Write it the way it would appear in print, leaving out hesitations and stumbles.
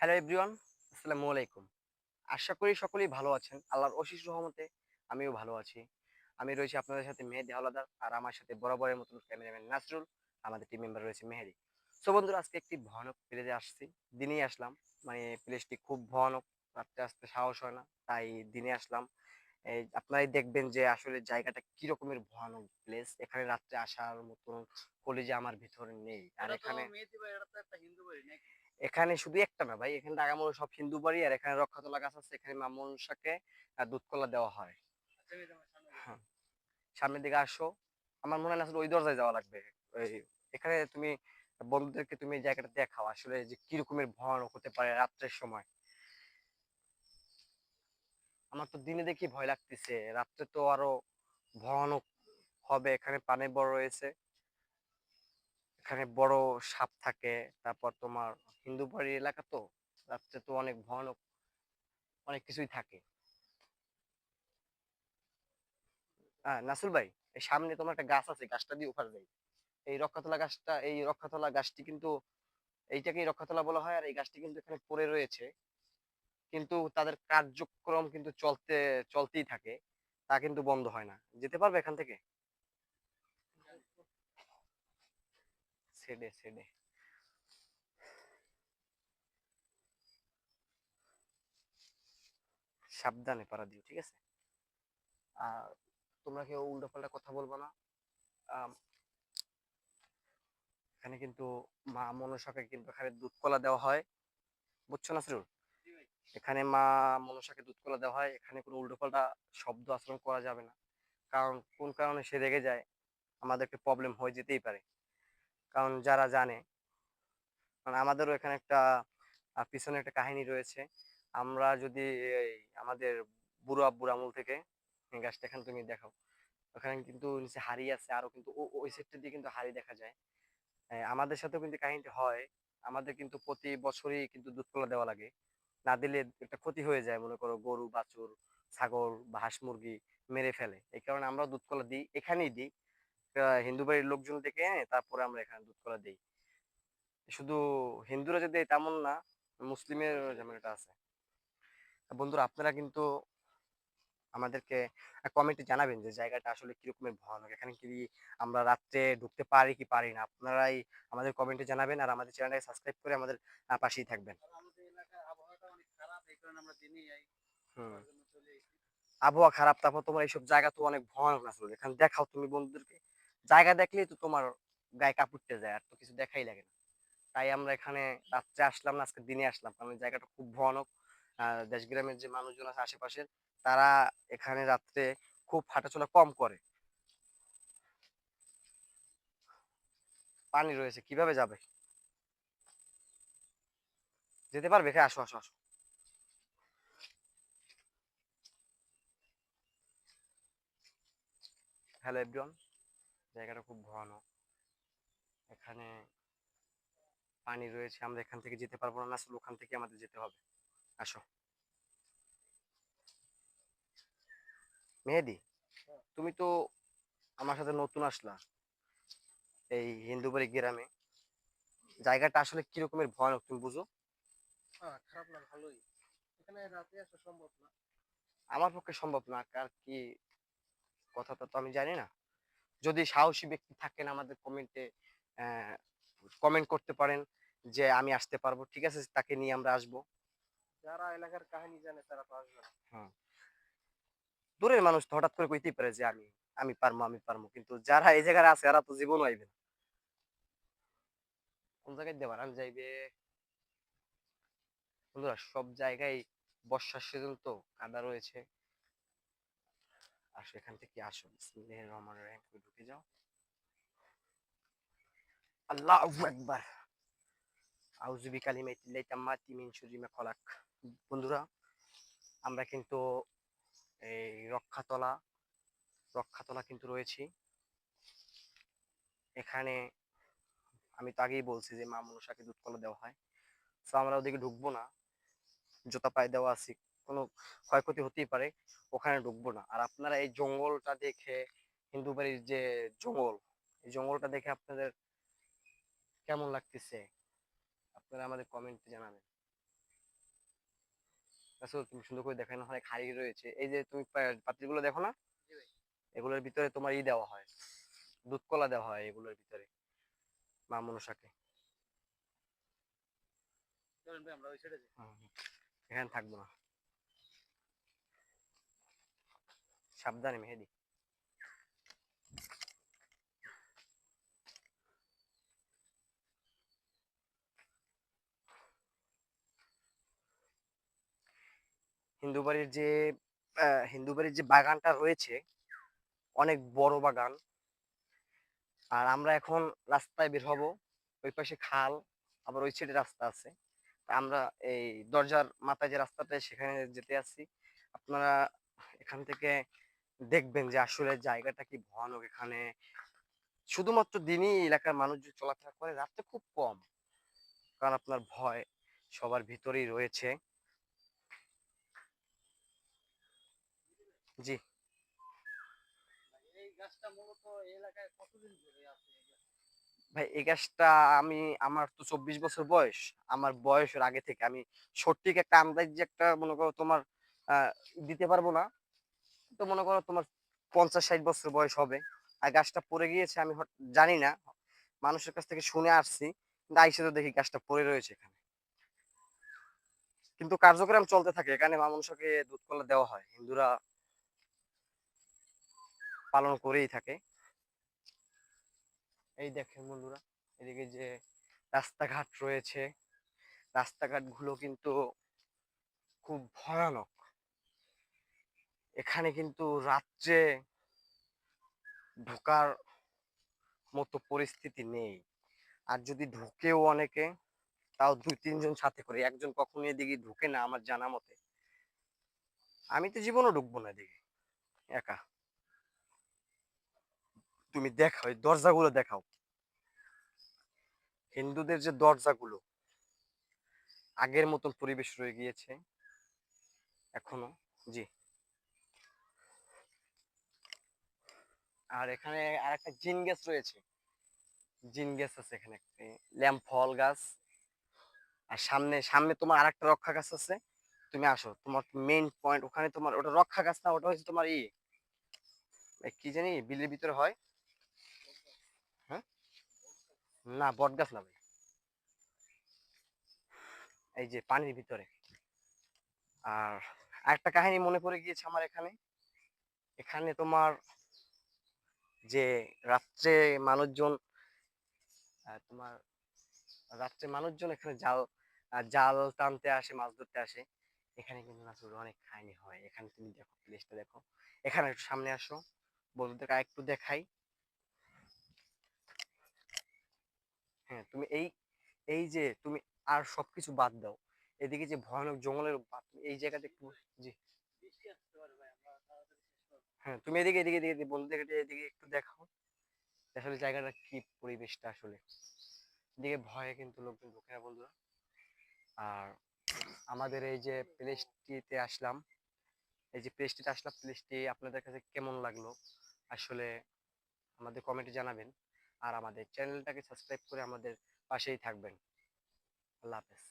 Hello everyone, আসসালামু আলাইকুম। আশা করি সকলেই ভালো আছেন। আল্লাহর অশেষ রহমতে আমিও ভালো আছি। আমি রয়েছি আপনাদের সাথে মেহেদী হাওলাদার, আর আমার সাথে বরাবরের মতন ক্যামেরাম্যান নাসরুল, আমাদের টিম মেম্বার রয়েছে মেহেদী। সো বন্ধুরা, আজকে একটি ভয়ানক প্লেসে আসছি। দিনেই আসলাম, মানে প্লেসটি খুব ভয়ানক। রাত্রে আসতে সাহস হয় না, তাই দিনে আসলাম। এই আপনারাই দেখবেন যে আসলে জায়গাটা কি রকমের ভয়ানক প্লেস। এখানে রাত্রে আসার মতন কলিজা আমার ভিতরে নেই। আর এখানে এখানে শুধু একটা না ভাই, এখানে আগামোড় সব হিন্দু বাড়ি, আর এখানে রক্ষাতলা গাছ আছে। এখানে মা মনসাকে দুধ কলা দেওয়া হয়। হ্যাঁ, সামনের দিকে আসো। আমার মনে হয় না আসলে ওই দরজায় যাওয়া লাগবে। ওই এখানে তুমি বন্ধুদেরকে তুমি এই জায়গাটা দেখাও আসলে যে কি রকমের ভয়ানক হতে পারে রাত্রের সময়। আমার তো দিনে দেখি ভয় লাগতেছে, রাত্রে তো আরো ভয়ানক হবে। এখানে পানি বড় রয়েছে, এখানে বড় সাপ থাকে। তারপর তোমার হিন্দু বাড়ি এলাকা তো, রাত্রে তো অনেক ভয়ানক অনেক কিছুই থাকে। নাসুল ভাই, এই সামনে তোমার একটা গাছ আছে, গাছটা দিয়ে ওপার যাই। এই রক্ষাতলা গাছটা, এই রক্ষাতলা গাছটি কিন্তু এইটাকেই রক্ষাতলা বলা হয়। আর এই গাছটি কিন্তু এখানে পড়ে রয়েছে, কিন্তু তাদের কার্যক্রম কিন্তু চলতেই থাকে, তা কিন্তু বন্ধ হয় না। যেতে পারবে এখান থেকে? ছেড়ে ছেড়ে সাবধানে পাড়া দিও, ঠিক আছে? আর তোমরা কেউ উল্টো পাল্টা কথা বলবো না। আম, এখানে কিন্তু মা মনসাকে কিন্তু এখানে দুধ কলা দেওয়া হয়, বুঝছো নাসরুল? এখানে মা মনসাকে দুধ কলা দেওয়া হয়। এখানে কোনো উল্টোপাল্টা শব্দ আচরণ করা যাবে না, কারণ কোন কারণে সে রেগে যায়, আমাদেরকে প্রবলেম হয়ে যেতেই পারে। কারণ যারা জানে, কারণ আমাদেরও এখানে একটা পিছনে একটা কাহিনী রয়েছে। আমরা যদি এই আমাদের বুড়ো আব্বুর আমল থেকে এই গাছটা এখানে তুমি দেখাও, ওখানে কিন্তু নিচে হাড়ি আছে, আরো কিন্তু ওই সাইডটা দিয়ে কিন্তু হাড়ি দেখা যায়। আমাদের সাথেও কিন্তু কাহিনীটা হয়। আমাদের কিন্তু প্রতি বছরই কিন্তু দুধ কলা দেওয়া লাগে, না দিলে একটা ক্ষতি হয়ে যায়। মনে করো গরু বাছুর, ছাগল বা হাঁস মুরগি মেরে ফেলে, এই কারণে আমরা দুধ কলা দিই, এখানেই দিই। হিন্দু বাড়ির লোকজন থেকে এনে তারপরে আমরা এখানে দুধ কলা দিই। শুধু হিন্দুরা যদি দেয় তেমন না, মুসলিমের ঝামেলাটা আছে। বন্ধুরা, আপনারা কিন্তু আমাদেরকে কমেন্টে জানাবেন যে জায়গাটা আসলে কিরকমের ভয়ানক। এখানে কি আমরা রাত্রে ঢুকতে পারি কি পারি না, আপনারাই আমাদের কমেন্টে জানাবেন। আর আমাদের চ্যানেলটাকে সাবস্ক্রাইব করে আমাদের পাশেই থাকবেন। হুম, আবহাওয়া খারাপ, তারপর তোমার এইসব জায়গা তো অনেক ভয়ানক আসলে। এখানে দেখাও তুমি বন্ধুদেরকে, জায়গা দেখলেই তো তোমার গায়ে কাঁপুটতে যায়, আর তো কিছু দেখাই লাগে না। তাই আমরা এখানে রাত্রে আসলাম না, আজকে দিনে আসলাম, কারণ এই জায়গাটা খুব ভয়ানক। দেশ গ্রামের যে মানুষজন আছে আশেপাশের, তারা এখানে রাত্রে খুব হাঁটাচলা কম করে। পানি রয়েছে, কিভাবে যাবে? যেতে পারবে? এখানে আসো আসো আসো। হ্যালো এভরিওয়ান, জায়গাটা খুব ভয়ানক। এখানে পানি রয়েছে, আমরা এখান থেকে যেতে পারবো না, আসলে ওখান থেকে আমাদের যেতে হবে। আসো মেহেদি, তুমি তো আমার সাথে নতুন আসলা এই হিন্দুবাড়ি গ্রামে। জায়গাটা আসলে কি রকমের ভয়ানক তুমি বুঝো? খারাপ না, ভালোই। এখানে রাতে আসা সম্ভব না। আমার পক্ষে সম্ভব না, কার কি কথাটা তো আমি জানি না। যদি সাহসী ব্যক্তি থাকেন আমাদের কমেন্টে কমেন্ট করতে পারেন যে আমি আসতে পারবো, ঠিক আছে, তাকে নিয়ে আমরা আসবো। যারা এলাকার কাহিনী জানে তারা তো আসবে না। হ্যাঁ, দূরের মানুষ তো হঠাৎ করে কইতেই পারে যে আমি আমি পারবো আমি পারবো, কিন্তু যারা এই জায়গায় আছে এরা তো জীবনও আইবে না। কোন জায়গায় দিয়ে বাড়ান যাইবে? বন্ধুরা, সব জায়গায় বর্ষার সিজন তো কাদা রয়েছে। আসো, এখান থেকে আসো। বিসমিল্লাহির রহমানির রহিম, তুমি ঢুকে যাও। আল্লাহু আকবার। আউযু বিকালিমাতিল্লাহি তাম্মাতি মিন শাররি মা খালাক। বন্ধুরা, আমরা কিন্তু এই রক্ষাতলা কিন্তু রয়েছি এখানে। আমি তো আগেই বলছি যে মা মনসাকে দুধ কলা দেওয়া হয়। তো আমরা ওদিকে ঢুকবো না, জুতা পায়ে দেওয়া আছে, কোনো ক্ষয়ক্ষতি হতেই পারে, ওখানে ঢুকবো না। আর আপনারা এই জঙ্গলটা দেখে, হিন্দু বাড়ির যে জঙ্গল, এই জঙ্গলটা দেখে আপনাদের কেমন লাগতেছে, আপনারা আমাদের কমেন্টে জানাবেন। রাসূল তুমি সুন্দর করে দেখানো হয় হাড়ি রয়েছে, এই যে তুমি পাতিলগুলো দেখো না, জি ভাই। এগুলোর ভিতরে তোমার দেওয়া হয়, দুধ কলা দেওয়া হয় এগুলোর ভিতরে মা মনসাকে। চলেন ভাই আমরা ওই সাইডে যাই। হুম, হুম। এখানে থাকবো না, সাবধানে মেহেদি। হিন্দু বাড়ির যে বাগানটা রয়েছে, অনেক বড় বাগান। আর আমরা এখন রাস্তায় বের হব, ওই পাশে খাল, আবার ওই সাইডে রাস্তা আছে। তা আমরা এই দরজার মাথায় যে রাস্তাটা সেখানে যেতে আসছি। আপনারা এখান থেকে দেখবেন যে আসলে জায়গাটা কি ভয়ানক। এখানে শুধুমাত্র দিনই এলাকার মানুষজন চলাফেরা করে, রাতে খুব কম, কারণ আপনার ভয় সবার ভিতরেই রয়েছে। জি এই গাছটা মূলত এই এলাকায় কতদিন ধরে আছে এই গাছ? ভাই, এই গাছটা আমার তো 24 বছর বয়স। আমার বয়সের আগে থেকে আমি সঠিক একটা আন্দাজ যে একটা মনে করো তোমার আহ দিতে পারবো না, তো মনে করো তোমার 50-60 বছর বয়স হবে। আর গাছটা পড়ে গিয়েছে, আমি জানি না, মানুষের কাছ থেকে শুনে আসছি, কিন্তু আইসে তো দেখি গাছটা পড়ে রয়েছে এখানে। কিন্তু কার্যক্রম চলতে থাকে, এখানে মা মনসাকে দুধ কলা দেওয়া হয়, হিন্দুরা পালন করেই থাকে। এই দেখেন বন্ধুরা, এদিকে যে রাস্তাঘাট রয়েছে, রাস্তাঘাট গুলো কিন্তু খুব ভয়ানক। এখানে কিন্তু রাত্রে ঢোকার মতো পরিস্থিতি নেই। আর যদি ঢুকেও অনেকে, তাও 2-3 জন সাথে করে, একজন কখনো এদিকে ঢুকে না আমার জানা মতে। আমি তো জীবনও ঢুকবো না এদিকে একা। তুমি দেখাও, এই দরজাগুলো দেখাও, হিন্দুদের যে দরজাগুলো, আগের মতন পরিবেশ রয়ে গিয়েছে এখনো। জি। আর এখানে আর একটা জিন গাছ রয়েছে, জিন গাছ আছে এখানে একটা, ল্যাম্প ফল গাছ। আর সামনে সামনে তোমার আরেকটা রক্ষা গাছ আছে। তুমি আসো, তোমার মেইন পয়েন্ট ওখানে, তোমার ওটা রক্ষা গাছ না, ওটা হচ্ছে তোমার কি জানি বিলের ভিতরে হয়। হ্যাঁ, না বট গাছ না ভাই, এই যে পানির ভিতরে। আর আরেকটা কাহিনী মনে পড়ে গিয়েছে আমার এখানে, এখানে তোমার যে রাত্রে মানুষজন, তোমার রাত্রে মানুষজন এখানে জাল টানতে আসে, মাছ ধরতে আসে। এখানে কিন্তু আসলে অনেক কাহিনী হয়। এখানে তুমি দেখো, প্লেসটা দেখো, এখানে একটু সামনে আসো, বন্ধুদেরকে একটু দেখাই। হ্যাঁ, তুমি এই এই যে তুমি আর সবকিছু বাদ দাও, এদিকে যে ভয়ানক জঙ্গলের এই জায়গাতে একটু। জি। বৃষ্টি আসতে পারে ভাই, আমরা তাড়াতাড়ি শেষ করবো। হ্যাঁ, তুমি এদিকে এদিকে এদিকে বন্ধুদেরকে এদিকে একটু দেখাও, আসলে জায়গাটা কি, পরিবেশটা আসলে। এদিকে ভয়ে কিন্তু লোকজন ঢোকে না বন্ধুরা। আর আমাদের এই যে প্লেসটিতে আসলাম, প্লেসটি আপনাদের কাছে কেমন লাগলো আসলে আমাদের কমেন্টে জানাবেন। আর আমাদের চ্যানেলটাকে সাবস্ক্রাইব করে আমাদের পাশেই থাকবেন। আল্লাহ হাফেজ।